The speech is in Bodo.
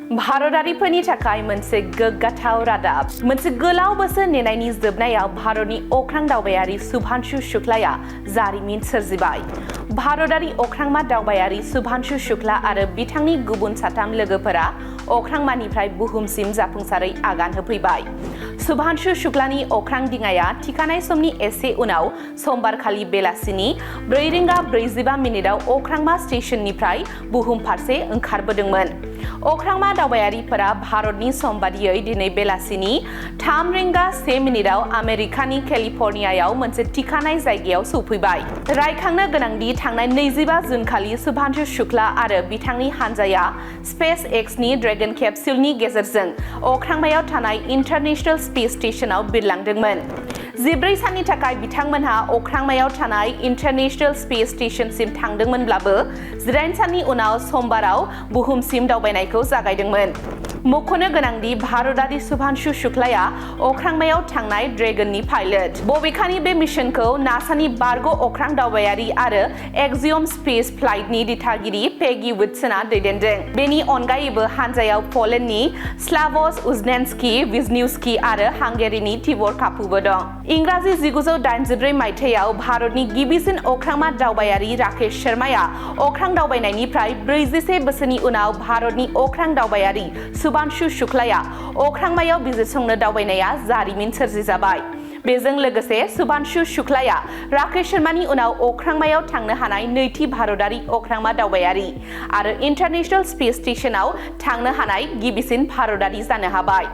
भारतारिफोरनि थाखाय मोनसे गोग्गाथाव रादाब। मोनसे गोलाव बोसोर नेनायनि जोबनायाव भारतनि अख्रां दावबायारि शुभांशु शुक्लाया जारिमिन सोरजिबाय। भारतारि अख्रांमा दावबायारि शुभांशु शुक्ला आरो बिथांनि गुबुन साथाम लोगोफोरा अख्रांमानिफ्राय बुहुमसिम जाफुंसारै आगान होफैबाय। शुभांशु शुक्लानि अख्रां दिङाया थिखानाय समनि एसे उनाव समबारखालि बेलासिनि 4:45 अख्रांमा स्टेशननिफ्राय बुहुम फारसे ओंखारबोदोंमोन। अख्रांमा दावबायारिफोरा भारतनि सम बादियै दिनै बेलासिनि 3:01 आमेरिकानि केलिफर्नियायाव मोनसे थिखानाय जायगायाव सौफैबाय। रायखांनो गोनांदि थांनाय 25 जुनखालि शुभांशु शुक्ला आरो बिथांनि हानजाया स्पेस एक्सनि ड्रेगन केप्सुलनि गेजेरजों अख्रांमायाव थानाय इन्टारनेशनेल स्पेस स्टेशनाव बिरलांदोंमोन। 14 साननि थाखाय बिथांमोनहा अख्रांमायाव थानाय इन्टारनेशनेल स्पेस स्टेशनसिम थांदोंमोनब्लाबो 18 साननि उनाव समबाराव बुहुमसिम दावबायनायखौ जागायदोंमोन। मख'नो गोनांदि भारतारि शुभांशु शुक्लाया अख्रांमायाव थांनाय ड्रेगननि पाइलट। बबेखानि बे मिशनखौ नासानि बारग' अख्रां दावबायारि आरो एक्सियम स्पेस फ्लाइटनि दिथागिरि पेगी विल्सनआ दैदेनदों। बेनि अनगायैबो हानजायाव पलेन्डनि स्लाव'स उजनेन्स्की विजनिउस्की आरो हांगेरिनि तिबर कापुबो दं। इंराजि 1984 मायथाइयाव भारतनि गिबिसिन अख्रांमा दावबायारि राकेश शर्माया अख्रां दावबायनायनिफ्राय 41 बोसोरनि उनाव भारतनि अख्रां दावबायारि शुभांशु शुक्लाया अख्रांमायाव बिजिरसंनो दावबायनाया जारिमिन सोरजिजाबाय। बेजों लोगोसे शुभांशु शुक्लाया राकेश शर्मानि उनाव अख्रांमायाव थांनो हानाय नैथि भारतारि अख्रांमा दावबायारि आरो इन्टारनेशनेल स्पेस स्टेशनाव थांनो हानाय गिबिसिन भारतारि जानो हाबाय।